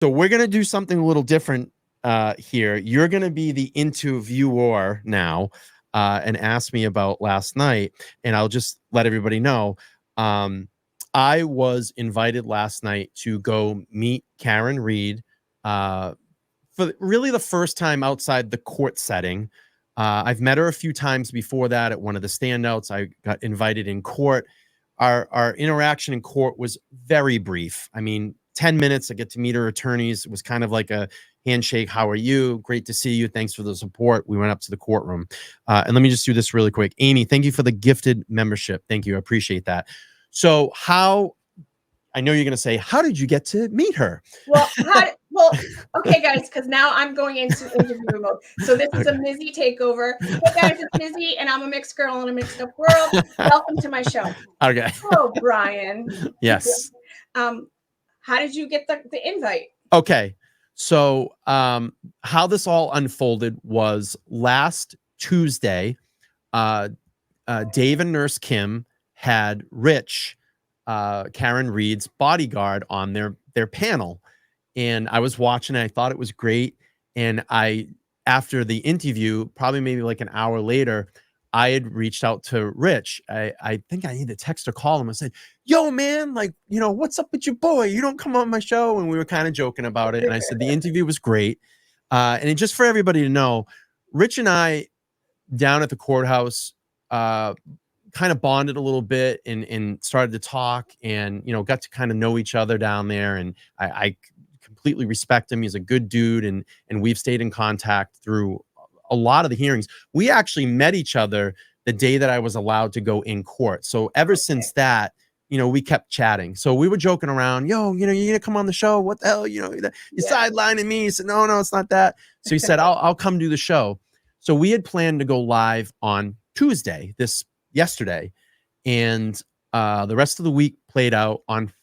So we're going to do something a little different here. You're going to be the interviewer now and ask me about last night. And I'll just let everybody know. I was invited last night to go meet Karen Reed for really the first time outside the court setting. I've met her a few times before that at one of the standouts. I got invited in court. Our interaction in court was very brief. I mean, 10 minutes. I get to meet her attorneys. It was kind of like a handshake. How are you? Great to see you. Thanks for the support. We went up to the courtroom. And let me just do this really quick. Amy, thank you for the gifted membership. Thank you. I appreciate that. So I know you're going to say, how did you get to meet her? Well, okay, guys, because now I'm going into interview mode. So this is a Mizzy takeover. Hey, guys, it's Mizzy, and I'm a mixed girl in a mixed up world. Welcome to my show. Okay. Oh, Brian. Yes. How did you get the invite? Okay. So how this all unfolded was last Tuesday, Dave and Nurse Kim had Rich, Karen Reed's bodyguard, on their panel. And I was watching it. I thought it was great. And after the interview, probably maybe like an hour later, I had reached out to Rich. I think I need to text or call him. I said, yo, man, like, what's up with your boy? You don't come on my show. And we were kind of joking about it. And I said, the interview was great. And just for everybody to know, Rich and I down at the courthouse kind of bonded a little bit and started to talk and, got to kind of know each other down there. And I completely respect him. He's a good dude. And we've stayed in contact through a lot of the hearings. We actually met each other the day that I was allowed to go in court. So ever since that, we kept chatting. So we were joking around, yo, you're going to come on the show. What the hell? You're sidelining me. He said, no, it's not that. So he said, I'll come do the show. So we had planned to go live on Tuesday, yesterday. And the rest of the week played out. On,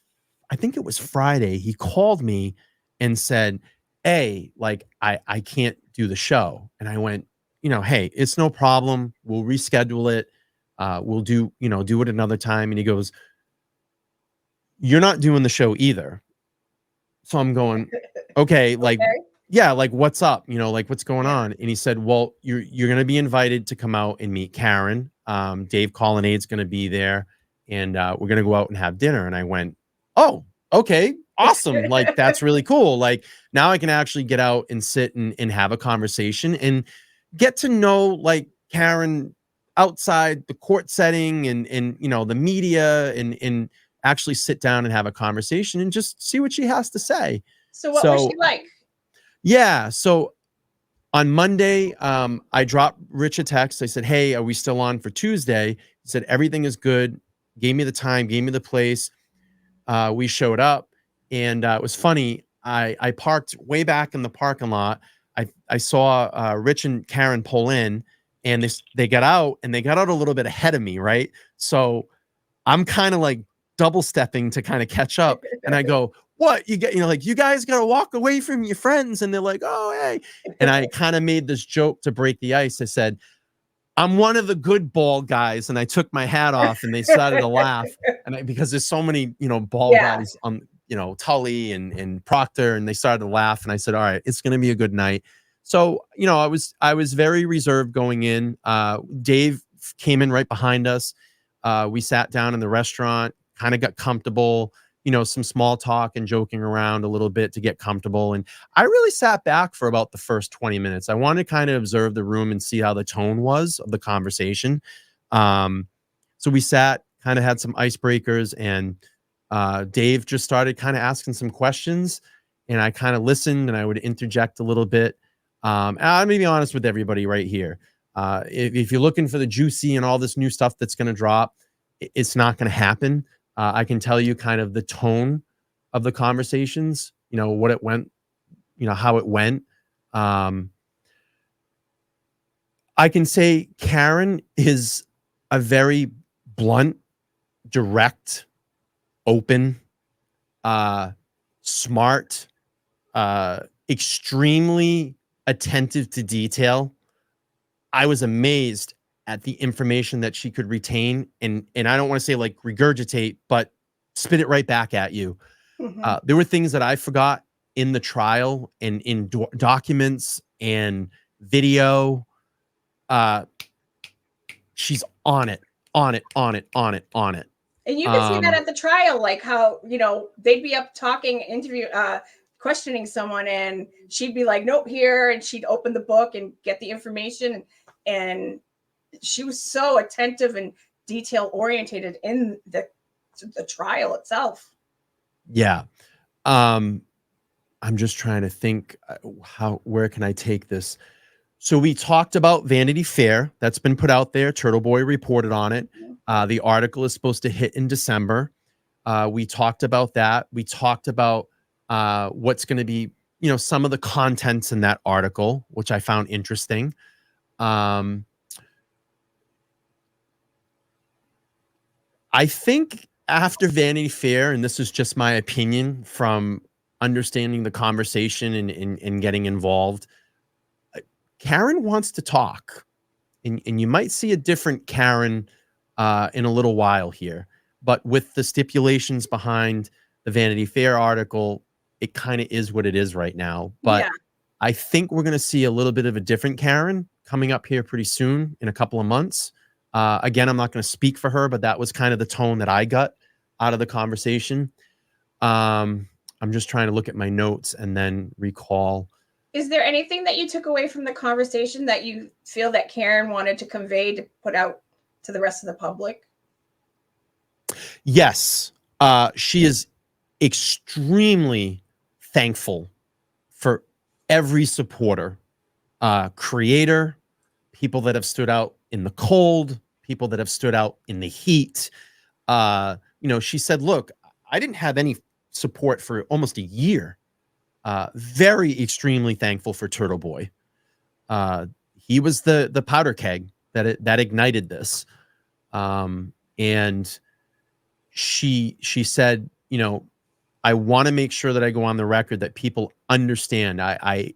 I think it was Friday, he called me and said, hey, like, I can't do the show. And I went, hey, it's no problem. We'll reschedule it. We'll do it another time. And he goes, you're not doing the show either. So I'm going, okay, like, yeah, like, what's up? Like, what's going on? And he said, well, you're going to be invited to come out and meet Karen. Dave Collinade's going to be there, and we're going to go out and have dinner. And I went, oh, okay, awesome. Like, that's really cool. Like, now I can actually get out and sit and have a conversation and get to know, like, Karen outside the court setting and the media and actually sit down and have a conversation and just see what she has to say. So what was she like? Yeah. So on Monday, I dropped Rich a text. I said, hey, are we still on for Tuesday? He said, everything is good. Gave me the time, gave me the place. We showed up, and it was funny. I parked way back in the parking lot. I saw Rich and Karen pull in, and they got out, and they got out a little bit ahead of me, right? So I'm kind of like double stepping to kind of catch up, and I go, what you get, like, you guys got to walk away from your friends. And they're like, oh, hey. And I kind of made this joke to break the ice. I said, I'm one of the good ball guys. And I took my hat off, and they started to laugh. And because there's so many, ball guys on, Tully and Proctor, and they started to laugh. And I said, all right, it's going to be a good night. So, I was very reserved going in. Dave came in right behind us. We sat down in the restaurant, kind of got comfortable, some small talk and joking around a little bit to get comfortable. And I really sat back for about the first 20 minutes. I wanted to kind of observe the room and see how the tone was of the conversation. So we sat, kind of had some icebreakers, and Dave just started kind of asking some questions, and I kind of listened, and I would interject a little bit. And I'm going to be honest with everybody right here. If you're looking for the juicy and all this new stuff that's going to drop, it's not going to happen. I can tell you kind of the tone of the conversations, what it went, how it went. I can say Karen is a very blunt, direct, open, smart, extremely attentive to detail. I was amazed at the information that she could retain, and I don't want to say like regurgitate, but spit it right back at you. Mm-hmm. There were things that I forgot in the trial and in documents and video. She's on it, on it, on it, on it, on it. And you can see that at the trial, like how, they'd be up talking, questioning someone, and she'd be like, nope, here. And she'd open the book and get the information. And she was so attentive and detail orientated in the trial itself. Yeah. I'm just trying to think where can I take this? So we talked about Vanity Fair. That's been put out there. Turtle Boy reported on it. The article is supposed to hit in December. We talked about that. We talked about what's going to be, some of the contents in that article, which I found interesting. I think after Vanity Fair, and this is just my opinion from understanding the conversation and getting involved, Karen wants to talk. And you might see a different Karen in a little while here. But with the stipulations behind the Vanity Fair article, it kind of is what it is right now. But I think we're going to see a little bit of a different Karen coming up here pretty soon in a couple of months. Again, I'm not going to speak for her, but that was kind of the tone that I got out of the conversation. I'm just trying to look at my notes and then recall. Is there anything that you took away from the conversation that you feel that Karen wanted to convey to put out to the rest of the public? Yes. She is extremely thankful for every supporter, creator, people that have stood out in the cold, people that have stood out in the heat. She said, look, I didn't have any support for almost a year. Very extremely thankful for Turtle Boy. He was the powder keg that ignited this. And she said, I want to make sure that I go on the record that people understand. I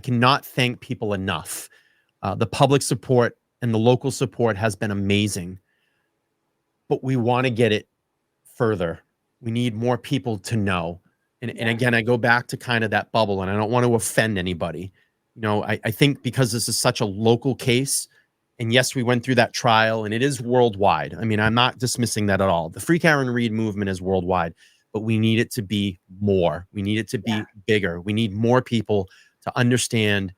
cannot thank people enough. The public support and the local support has been amazing, but we want to get it further. We need more people to know. And again, I go back to kind of that bubble, and I don't want to offend anybody. I think because this is such a local case, and yes, we went through that trial, and it is worldwide. I mean, I'm not dismissing that at all. The Free Karen Read movement is worldwide, but we need it to be more. We need it to be bigger. We need more people to understand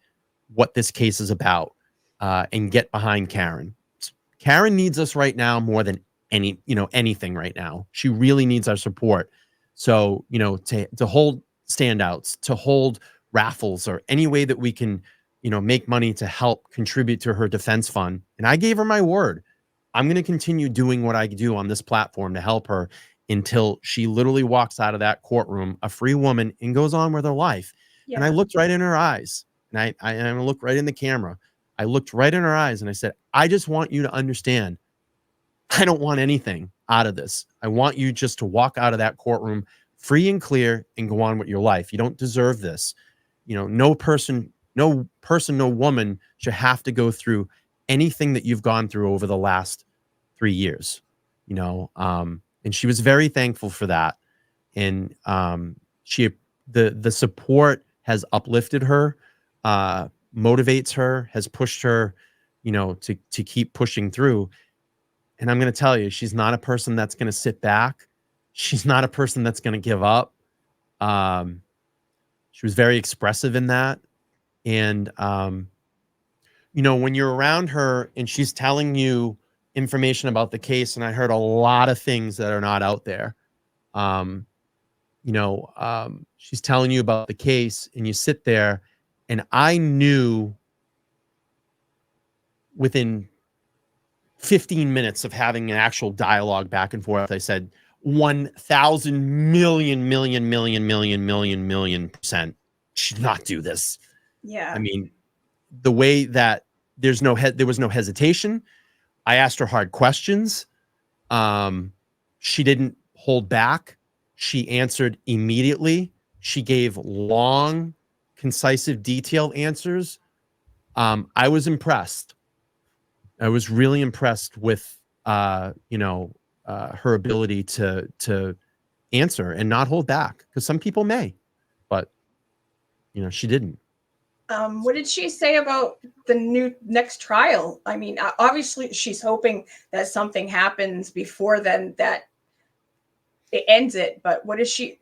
what this case is about and get behind Karen. Karen needs us right now more than anything right now. She really needs our support. So, to hold standouts, to hold raffles, or any way that we can, make money to help contribute to her defense fund. And I gave her my word. I'm going to continue doing what I do on this platform to help her until she literally walks out of that courtroom, a free woman, and goes on with her life. Yeah. And I looked right in her eyes, and I looked right in the camera. I looked right in her eyes and I said, I just want you to understand, I don't want anything out of this. I want you just to walk out of that courtroom free and clear and go on with your life. You don't deserve this. No person, no woman should have to go through anything that you've gone through over the last 3 years, and she was very thankful for that. And the support has uplifted her, motivates her, has pushed her, to keep pushing through. And I'm going to tell you, she's not a person that's going to sit back. She's not a person that's going to give up. She was very expressive in that. And, when you're around her and she's telling you information about the case, and I heard a lot of things that are not out there. She's telling you about the case, and you sit there, and I knew within 15 minutes of having an actual dialogue back and forth, I said 1,000 million percent should not do this. Yeah. I mean, the way that there was no hesitation. I asked her hard questions. She didn't hold back. She answered immediately. She gave long, concise, detailed answers. I was impressed. I was really impressed with, her ability to answer and not hold back, because some people may, but she didn't. What did she say about the next trial? I mean, obviously she's hoping that something happens before then, that it ends it. But what did she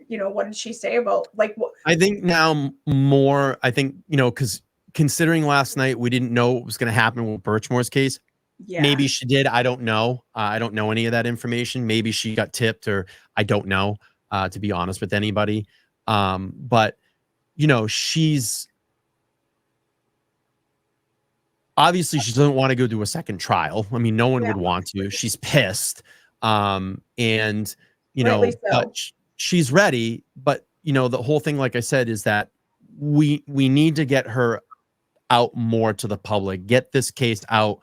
say about, like, what? I think now more, because considering last night we didn't know what was going to happen with Birchmore's case. Yeah, Maybe she did. I don't know. I don't know any of that information. Maybe she got tipped, or I don't know, to be honest with anybody. But, she's obviously, she doesn't want to go do a second trial. I mean, no one yeah, would want to. She's pissed. And, rightly but so. she's ready. But, the whole thing, like I said, is that we need to get her out more to the public, get this case out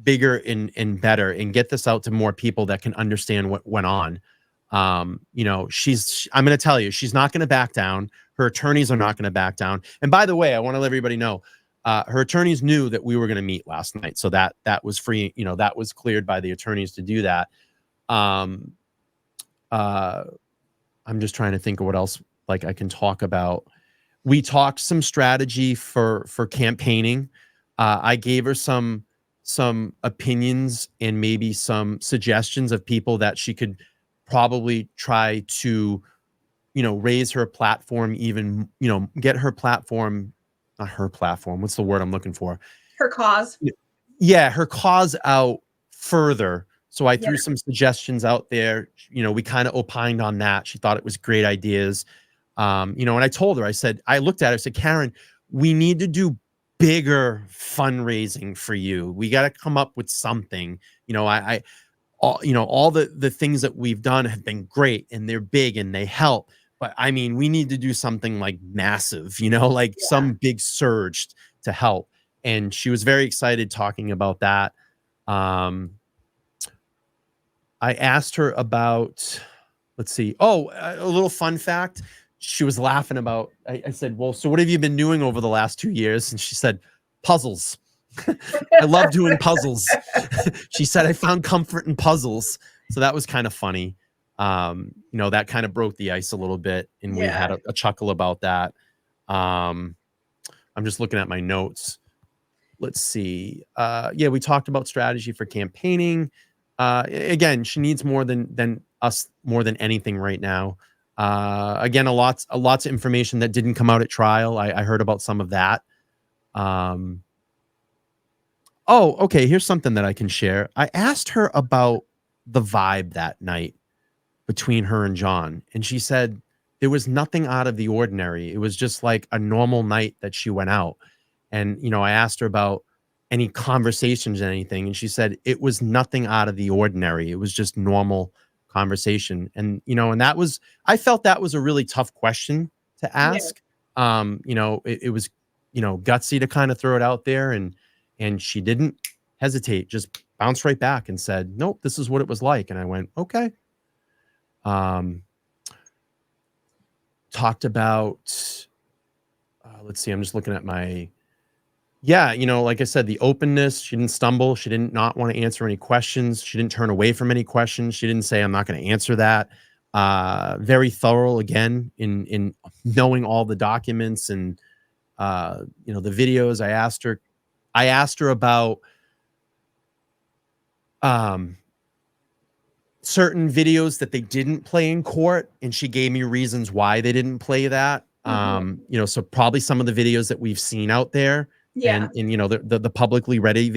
bigger and better, and get this out to more people that can understand what went on. I'm going to tell you, she's not going to back down. Her attorneys are not going to back down. And by the way, I want to let everybody know, her attorneys knew that we were going to meet last night. So that was free. That was cleared by the attorneys to do that. Um, I'm just trying to think of what else like I can talk about. We talked some strategy for campaigning. I gave her some opinions and maybe some suggestions of people that she could probably try to, raise her platform, even, get her platform, not her platform. What's the word I'm looking for? Her cause. Yeah, her cause out further. So I Yeah, threw some suggestions out there. We kind of opined on that. She thought it was great ideas. And I told her, I looked at her, I said, Karen, we need to do bigger fundraising for you. We got to come up with something. All the things that we've done have been great and they're big and they help. But I mean, we need to do something like massive, like yeah. some big surge to help. And she was very excited talking about that. Um, I asked her about, let's see. Oh, a little fun fact. She was laughing about, I said, well, so what have you been doing over the last 2 years? And she said, puzzles. I love doing puzzles. She said, I found comfort in puzzles. So that was kind of funny. That kind of broke the ice a little bit. And we had Yeah. a chuckle about that. I'm just looking at my notes. Let's see. Yeah, we talked about strategy for campaigning. Again, she needs more than us, more than anything right now. Again, a lots of information that didn't come out at trial. I heard about some of that. Oh, okay. Here's something that I can share. I asked her about the vibe that night between her and John, and she said there was nothing out of the ordinary. It was just like a normal night that she went out. And, I asked her about any conversations, anything, and she said it was nothing out of the ordinary. It was just normal conversation. And, and I felt that was a really tough question to Yeah. ask. It was, gutsy to kind of throw it out there, and she didn't hesitate, just bounced right back and said, nope, this is what it was like. And I went, okay. Talked about, let's see, I'm just looking at my, yeah, like I said, the openness. She didn't stumble. She didn't not want to answer any questions. She didn't turn away from any questions. She didn't say, I'm not going to answer that. Very thorough, again, in knowing all the documents and, the videos. I asked her about, certain videos that they didn't play in court, and she gave me reasons why they didn't play that. Mhm. So probably some of the videos that we've seen out there, and Yeah. the publicly ready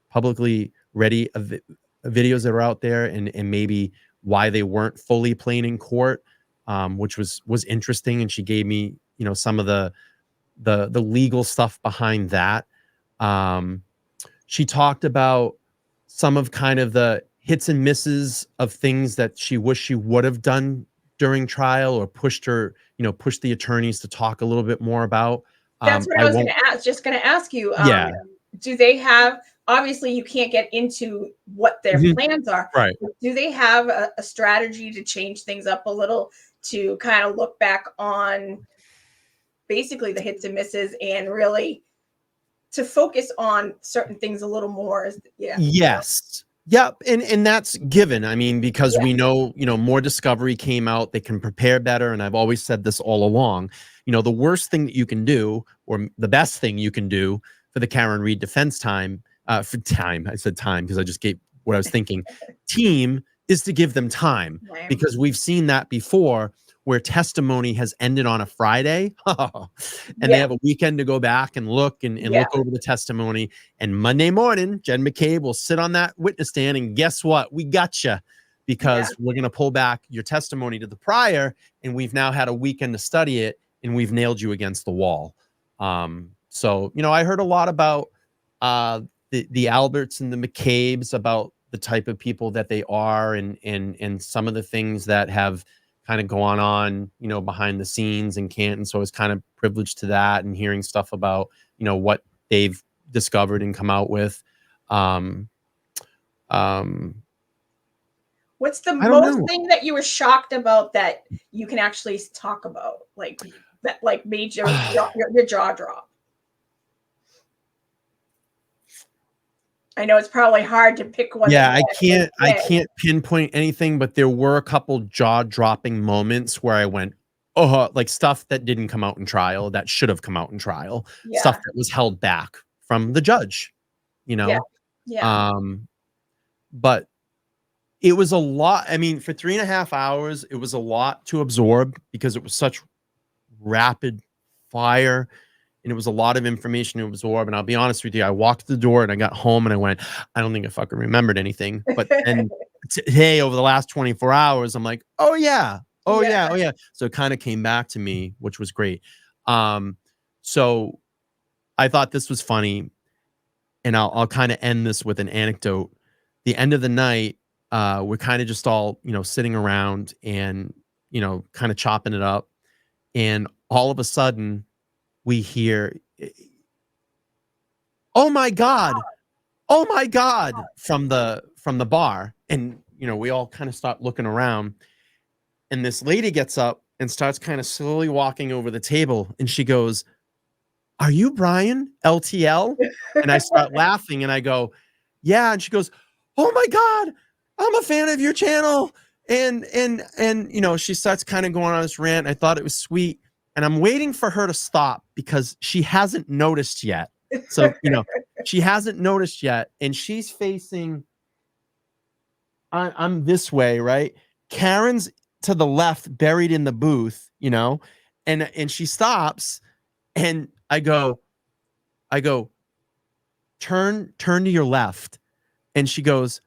publicly ready videos that are out there, and maybe why they weren't fully playing in court, which was interesting. And she gave me some of the legal stuff behind that. She talked about some of kind of the hits and misses of things that she wished she would have done during trial, or pushed the attorneys to talk a little bit more about. That's what I I was going won't. to ask. Just going to ask you. Yeah. Do they have? Obviously, you can't get into what their Mhm. plans are. Right. But do they have a strategy to change things up a little, to kind of look back on basically the hits and misses, and really to focus on certain things a little more? Yeah. Yes. Yep, and that's given. I mean, because we know, more discovery came out, they can prepare better, and I've always said this all along. The worst thing that you can do, or the best thing you can do for the Karen Reed defense I said time because I just gave what I was thinking. Team is to give them time Right. because we've seen that before where testimony has ended on a Friday, and they Yeah. have a weekend to go back and look and Yeah. look over the testimony. And Monday morning, Jen McCabe will sit on that witness stand, and guess what? We got you because we're going to pull back your testimony to the prior, and we've now had a weekend to study it, and we've nailed you against the wall. So I heard a lot about the Alberts and the McCabes, about the type of people that they are, and some of the things that have kind of gone on, behind the scenes in Canton. So I was kind of privileged to that and hearing stuff about, what they've discovered and come out with. Um, um, What's the I don't most know. thing that you were shocked about that you can actually talk about? Like that like made your jaw drop? I know it's probably hard to pick one that Yeah, you I actually can't I say. can't pinpoint anything, but there were a couple jaw-dropping moments where I went, "Oh," like stuff that didn't come out in trial that should have come out in trial, stuff Yeah. that was held back from the judge, you Yeah. know? Yeah. Um, but it was a lot. I mean, for 3.5 hours, it was a lot to absorb because it was such rapid fire, and it was a lot of information to absorb. And I'll be honest with you, I walked the door and I got home and I went, I don't think I fucking remembered anything. But then today, over the last 24 hours, I'm like, oh yeah, oh Yeah. yeah, oh yeah. So it kind of came back to me, which was great. Um, so I thought this was funny, and I'll kind of end this with an anecdote. The end of the night, we're kind of just all, sitting around and, kind of chopping it up. And all of a sudden we hear, "Oh my God. Oh my God," from the bar. And, we all kind of start looking around, and this lady gets up and starts kind of slowly walking over the table, and she goes, "Are you Brian LTL?" And I start laughing and I go, "Yeah." And she goes, "Oh my God, I'm a fan of your channel." And she starts kind of going on this rant. I thought it was sweet. And I'm waiting for her to stop because she hasn't noticed yet. So, she hasn't noticed yet. And she's facing, I'm this way, right? Karen's to the left, buried in the booth, and she stops, and I go, turn to your left. And she goes,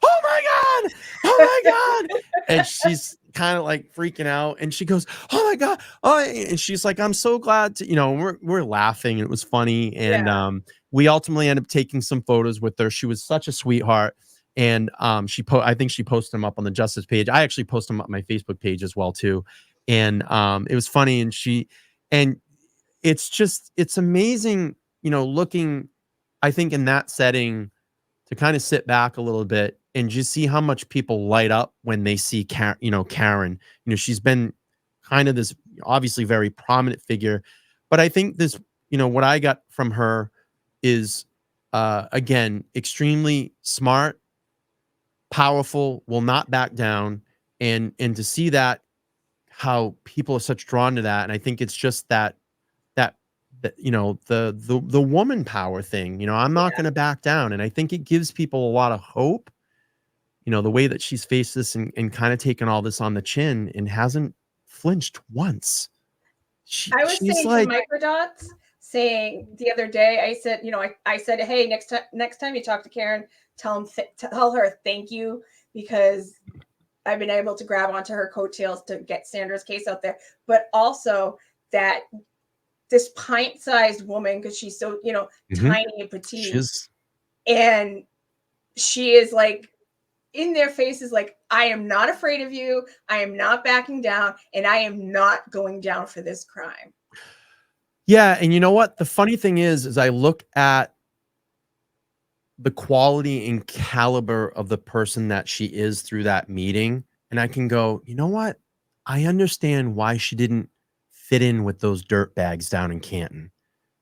"Oh my God. Oh my God." And she's kind of like freaking out. And she goes, "Oh my God." Oh, and she's like, "I'm so glad to, we're laughing. It was funny. And Yeah. we ultimately ended up taking some photos with her. She was such a sweetheart. And I think she posted them up on the Justice page. I actually posted them up on my Facebook page as well, too. And it was funny. And it's amazing, looking, I think, in that setting, to kind of sit back a little bit and just see how much people light up when they see Karen. She's been kind of this obviously very prominent figure, but I think this, what I got from her is, again, extremely smart, powerful, will not back down, and to see that, how people are such drawn to that. And I think it's just that the woman power thing. I'm not Yeah. going to back down, and I think it gives people a lot of hope. The way that she's faced this, and kind of taken all this on the chin and hasn't flinched once. I was She's saying to like, Microdots, saying the other day, I said, I said, hey, next time you talk to Karen, tell her thank you, because I've been able to grab onto her coattails to get Sandra's case out there, but also that this pint-sized woman, because she's so, mhm, tiny and petite, she's and she is like in their faces, like, I am not afraid of you, I am not backing down, and I am not going down for this crime. yeah. And you know what? The funny thing is I look at the quality and caliber of the person that she is through that meeting, and I can go, you know what? I understand why she didn't fit in with those dirt bags down in Canton,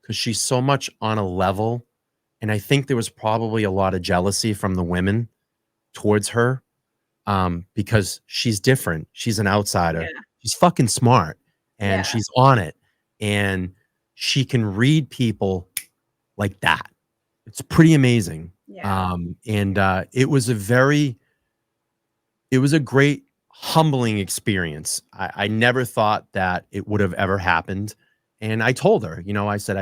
because she's so much on a level. And I think there was probably a lot of jealousy from the women, towards her, because she's different. She's an outsider. Yeah. She's fucking smart, and Yeah. she's on it, and she can read people like that. It's pretty amazing. Yeah. And it was a great humbling experience. I never thought that it would have ever happened. And I told her, I said,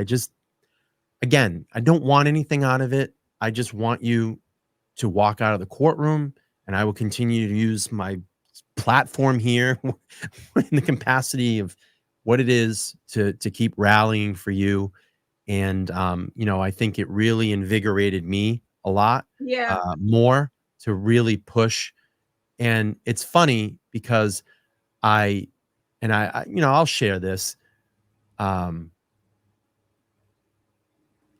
again, I don't want anything out of it. I just want you to walk out of the courtroom, and I will continue to use my platform here in the capacity of what it is to keep rallying for you. And I think it really invigorated me a lot Yeah. more to really push. And it's funny because I I'll share this. Um,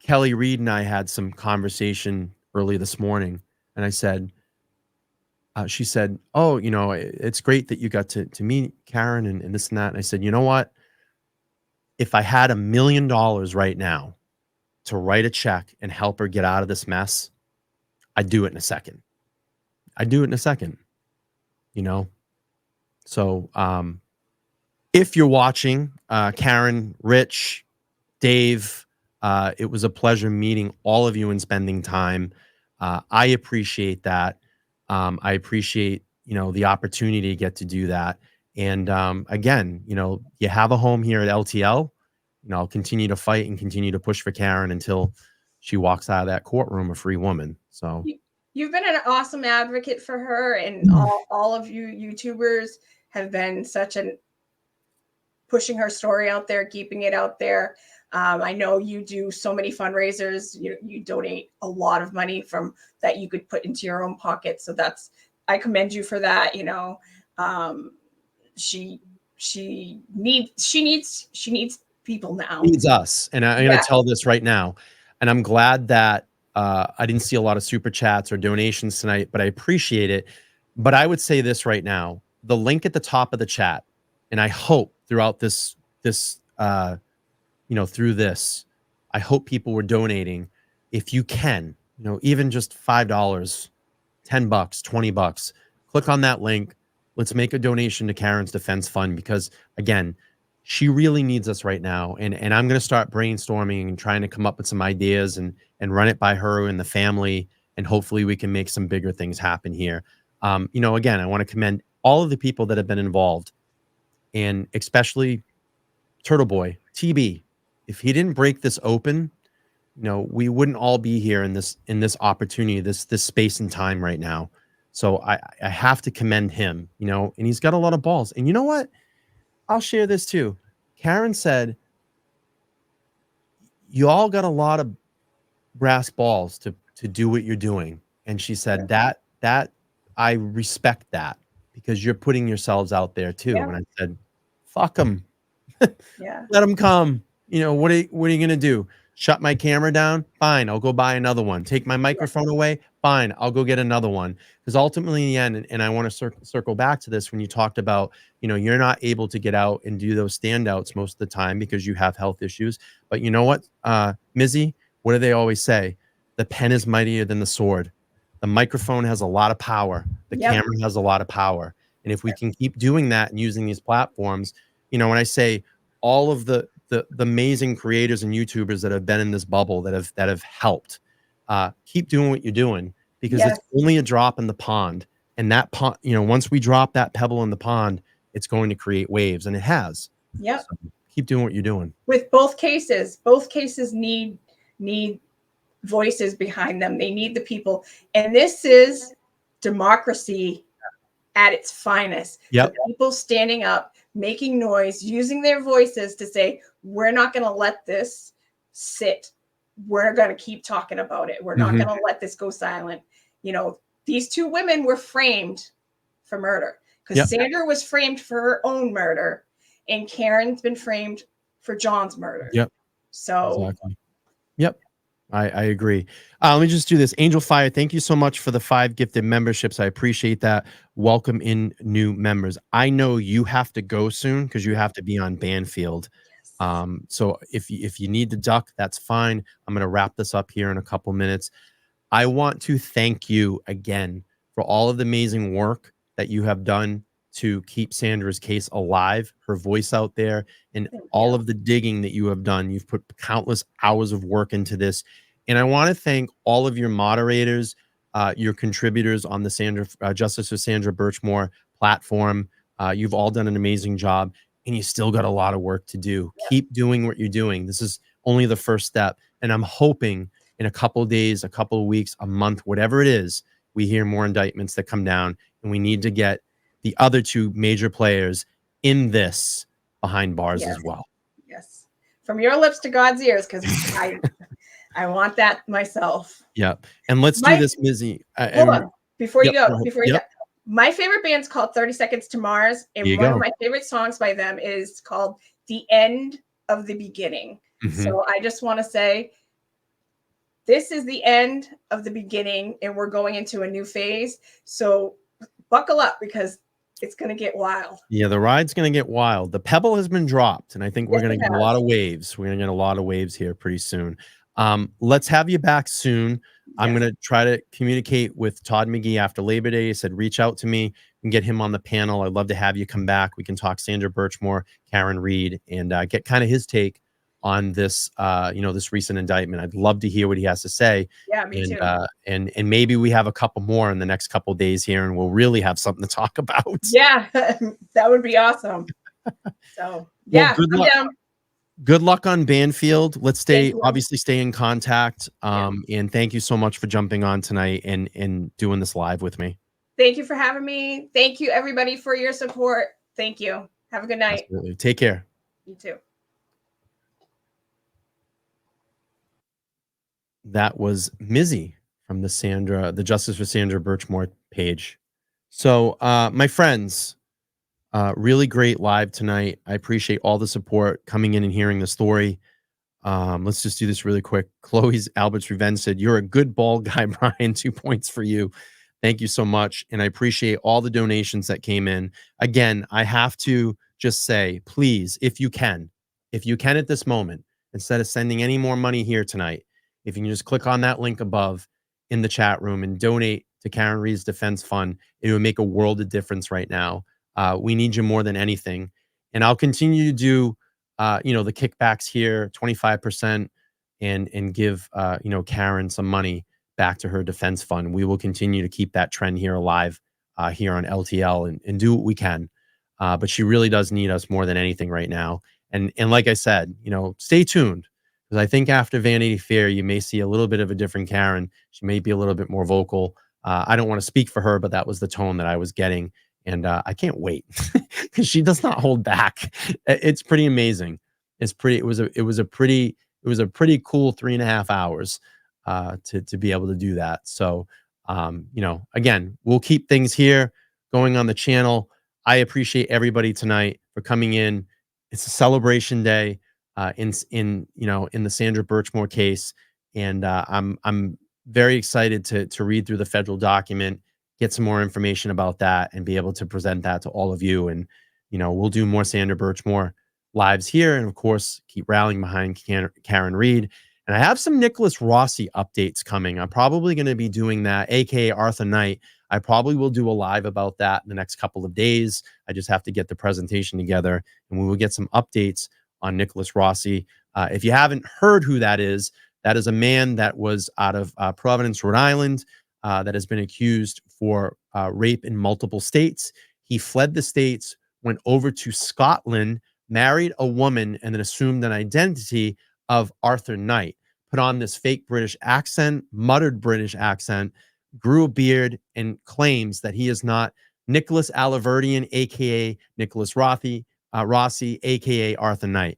Kelly Reed and I had some conversation early this morning, and she said, "Oh, it's great that you got to meet Karen and this and that." And I said, "You know what? If I had $1 million right now to write a check and help her get out of this mess, I'd do it in a second. I'd do it in a second, you know?" So, if you're watching, Karen, Rich, Dave, it was a pleasure meeting all of you and spending time. I appreciate that. I appreciate, the opportunity to get to do that. And again, you have a home here at LTL. I'll continue to fight and continue to push for Karen until she walks out of that courtroom a free woman. So, You, you've been an awesome advocate for her, and all of you YouTubers have been such an pushing her story out there, keeping it out there. I know you do so many fundraisers. You donate a lot of money from that you could put into your own pocket. So I commend you for that. Um, she she needs people now. needs us. And I'm going Yeah. to tell this right now. And I'm glad that I didn't see a lot of super chats or donations tonight, but I appreciate it. But I would say this right now: the link at the top of the chat, and I hope throughout through this, I hope people were donating. If you can, even just $5, $10, $20, click on that link. Let's make a donation to Karen's Defense Fund, because again, she really needs us right now. And I'm going to start brainstorming and trying to come up with some ideas and run it by her and the family. And hopefully we can make some bigger things happen here. Again, I want to commend all of the people that have been involved, and especially Turtle Boy, TB. If he didn't break this open, we wouldn't all be here in this opportunity, this space and time right now. So I have to commend him, and he's got a lot of balls. And you know what? I'll share this too. Karen said, "You all got a lot of brass balls to do what you're doing." And she said that I respect that, because you're putting yourselves out there too. Yeah. And I said, "Fuck them. Yeah. Let them come. What are you gonna do? Shut my camera down? Fine, I'll go buy another one. Take my microphone away? Fine, I'll go get another one." Because ultimately, in the end, and I want to circle back to this, when you talked about, you're not able to get out and do those standouts most of the time because you have health issues. But you know what, Mizzy? What do they always say? The pen is mightier than the sword. The microphone has a lot of power. The Yep. camera has a lot of power. And if we can keep doing that and using these platforms, when I say all of the amazing creators and YouTubers that have been in this bubble that have helped, keep doing what you're doing, because Yes. it's only a drop in the pond. And that pond, once we drop that pebble in the pond, it's going to create waves, and it has. Yep. So keep doing what you're doing. With both cases need voices behind them. They need the people. And this is democracy at its finest. Yep. The people standing up, making noise, using their voices to say, we're not going to let this sit. We're going to keep talking about it. We're not going to let this go silent. These two women were framed for murder, because Sandra was framed for her own murder, and Karen's been framed for John's murder. Yep. So Exactly. Yep. I agree. Let me just do this. Angel Fire, thank you so much for the 5 gifted memberships. I appreciate that. Welcome in new members. I know you have to go soon because you have to be on Banfield. So if you need to duck, that's fine. I'm going to wrap this up here in a couple minutes. I want to thank you again for all of the amazing work that you have done to keep Sandra's case alive, her voice out there, and Thank all you. of the digging that you have done. You've put countless hours of work into this. And I want to thank all of your moderators, your contributors on the Justice for Sandra Birchmore platform. You've all done an amazing job, and you still got a lot of work to do. Keep doing what you're doing. This is only the first step. And I'm hoping in a couple of days, a couple of weeks, a month, whatever it is, we hear more indictments that come down, and we need to get the other two major players in this behind bars Yes. as well. Yes. From your lips to God's ears, because I want that myself. Yep. And let's do this, Mizzy. Hold on. Before you go, Yep. My favorite band's called 30 Seconds to Mars. And one of my favorite songs by them is called The End of the Beginning. So I just want to say, this is the end of the beginning, and we're going into a new phase. So buckle up, because it's going to get wild. Yeah, the ride's going to get wild. The pebble has been dropped, and I think we're going to get a lot of waves. We're going to get a lot of waves here pretty soon. Let's have you back soon. I'm going to try to communicate with Todd McGee after Labor Day. He said, reach out to me and get him on the panel. I'd love to have you come back. We can talk Sandra Birchmore, Karen Reed, and get kind of his take on this, this recent indictment. I'd love to hear what he has to say. Yeah, me too. And maybe we have a couple more in the next couple of days here, and we'll really have something to talk about. Yeah, that would be awesome. So yeah, well, I'm down. Good luck on Banfield. Let's obviously stay in contact. And thank you so much for jumping on tonight and doing this live with me. Thank you for having me. Thank you, everybody, for your support. Thank you. Have a good night. Absolutely. Take care. You too. That was Mizzy from the Justice for Sandra Birchmore page. So, my friends, really great live tonight. I appreciate all the support coming in and hearing the story. Let's just do this really quick. Chloe's Albert's Revenge said, "You're a good ball guy, Brian. 2 points for you." Thank you so much. And I appreciate all the donations that came in. Again, I have to just say, please, if you can at this moment, instead of sending any more money here tonight, if you can just click on that link above in the chat room and donate to Karen Reed's Defense Fund, it would make a world of difference right now. We need you more than anything. And I'll continue to do, the kickbacks here, 25%, and give, Karen some money back to her defense fund. We will continue to keep that trend here alive here on LTL and do what we can. But she really does need us more than anything right now. And like I said, stay tuned, because I think after Vanity Fair, you may see a little bit of a different Karen. She may be a little bit more vocal. I don't want to speak for her, but that was the tone that I was getting. And I can't wait, because she does not hold back. It's pretty amazing. It was a pretty cool 3.5 hours to be able to do that. So, again, we'll keep things here going on the channel. I appreciate everybody tonight for coming in. It's a celebration day in the Sandra Birchmore case, and I'm very excited to read through the federal document, get some more information about that, and be able to present that to all of you. And we'll do more Sandra Birchmore lives here, and of course keep rallying behind Karen Reed. And I have some Nicholas Rossi updates coming. I'm probably going to be doing that, aka Arthur Knight. I probably will do a live about that in the next couple of days. I just have to get the presentation together, and we will get some updates on Nicholas Rossi. If you haven't heard who that is a man that was out of Providence, Rhode Island, that has been accused for rape in multiple states. He fled the states, went over to Scotland, married a woman, and then assumed an identity of Arthur Knight, put on this fake British accent, muttered British accent, grew a beard, and claims that he is not Nicholas Alaverdian, aka Nicholas Rossi, aka Arthur Knight.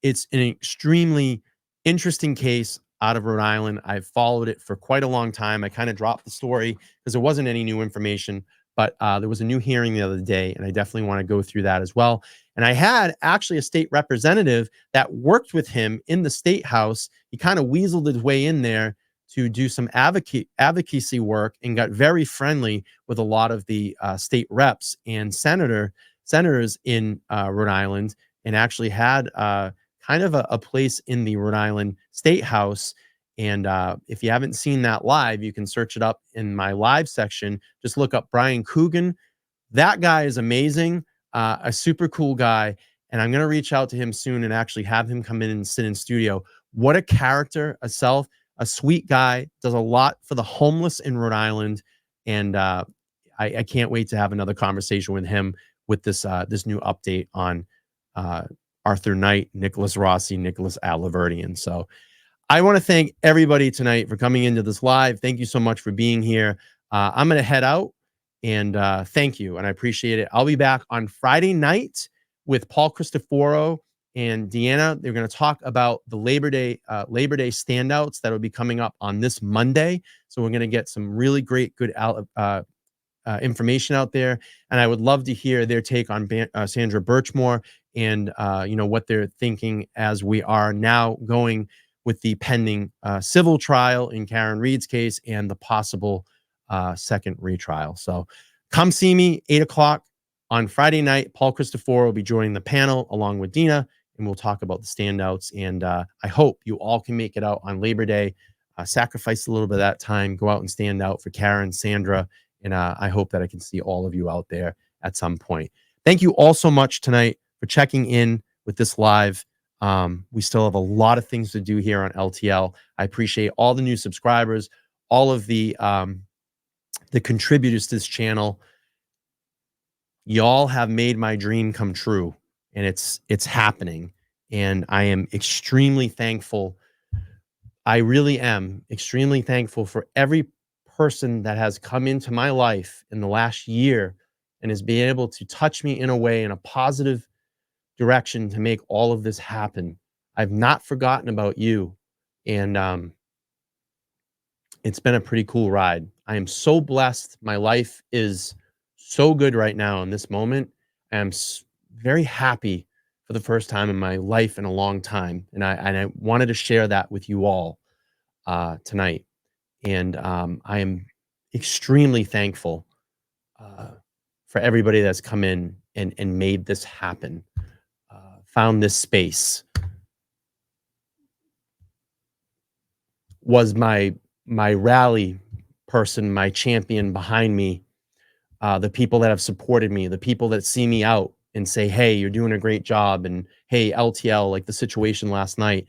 It's an extremely interesting case out of Rhode Island. I've followed it for quite a long time. I kind of dropped the story because there wasn't any new information, but there was a new hearing the other day, and I definitely want to go through that as well. And I had actually a state representative that worked with him in the state house. He kind of weaseled his way in there to do some advocacy work, and got very friendly with a lot of the state reps and senators in Rhode Island, and actually had kind of a place in the Rhode Island State House. And if you haven't seen that live, you can search it up in my live section. Just look up Brian Coogan. That guy is amazing, a super cool guy. And I'm going to reach out to him soon and actually have him come in and sit in studio. What a character, a sweet guy, does a lot for the homeless in Rhode Island. And I can't wait to have another conversation with him with this new update on Arthur Knight, Nicholas Rossi, Nicholas Alaverdian. So I want to thank everybody tonight for coming into this live. Thank you so much for being here. I'm going to head out, and thank you, and I appreciate it. I'll be back on Friday night with Paul Cristoforo and Deanna. They're going to talk about the Labor Day standouts that will be coming up on this Monday. So we're going to get some really great, good information out there, and I would love to hear their take on Sandra Birchmore and what they're thinking as we are now going with the pending civil trial in Karen Reed's case and the possible second retrial. So come see me 8 o'clock on Friday night. Paul Cristoforo will be joining the panel along with Dina, and we'll talk about the standouts. And I hope you all can make it out on Labor Day, sacrifice a little bit of that time, go out and stand out for Karen, Sandra, and I hope that I can see all of you out there at some point. Thank you all so much tonight for checking in with this live. We still have a lot of things to do here on LTL. I appreciate all the new subscribers, all of the contributors to this channel. Y'all have made my dream come true, and it's happening. And I am extremely thankful. I really am extremely thankful for every person that has come into my life in the last year and has been able to touch me in a way, in a positive direction, to make all of this happen. I've not forgotten about you, and it's been a pretty cool ride. I am so blessed. My life is so good right now in this moment. I'm very happy for the first time in my life in a long time, and I wanted to share that with you all tonight. And I am extremely thankful for everybody that's come in and made this happen. Found this space, was my rally person, my champion behind me, the people that have supported me, the people that see me out and say, hey, you're doing a great job, and hey, LTL, like the situation last night,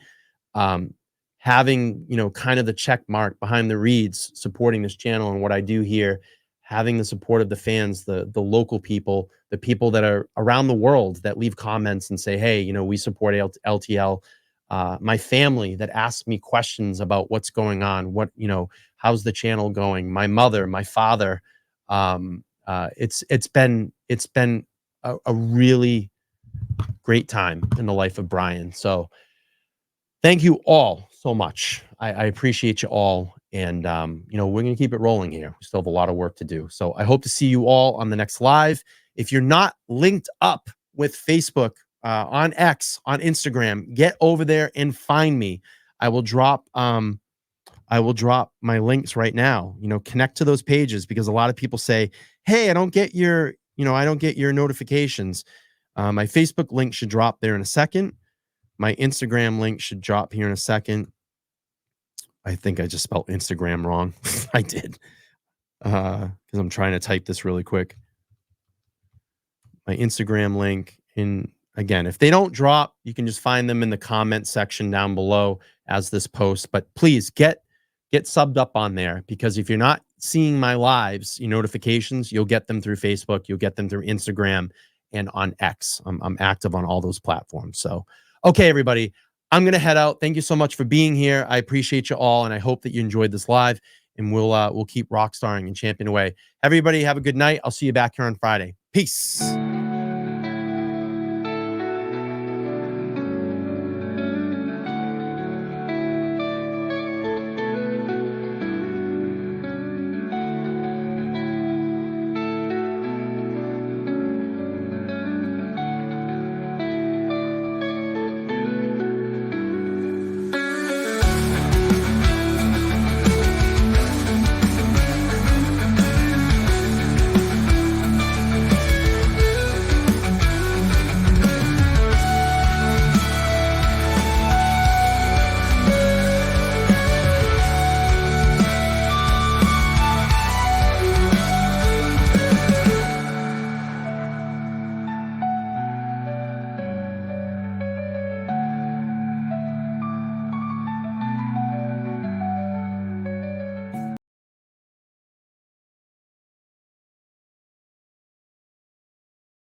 having kind of the check mark behind the Reeds, supporting this channel and what I do here, having the support of the fans, the local people, the people that are around the world that leave comments and say, hey, we support LTL. My family that asks me questions about what's going on, how's the channel going? My mother, my father. It's been a really great time in the life of Brian. So thank you all so much. I appreciate you all. And, we're going to keep it rolling here. We still have a lot of work to do. So I hope to see you all on the next live. If you're not linked up with Facebook, on X, on Instagram, get over there and find me. I will drop my links right now. Connect to those pages, because a lot of people say, hey, I don't get your notifications. My Facebook link should drop there in a second. My Instagram link should drop here in a second. I think I just spelled Instagram wrong. I did. Because I'm trying to type this really quick. My Instagram link. And again, if they don't drop, you can just find them in the comment section down below as this post. But please get subbed up on there, because if you're not seeing my lives, your notifications, you'll get them through Facebook, you'll get them through Instagram, and on X. I'm active on all those platforms. So, okay, everybody, I'm going to head out. Thank you so much for being here. I appreciate you all, and I hope that you enjoyed this live, and we'll keep rock starring and championing away. Everybody have a good night. I'll see you back here on Friday. Peace.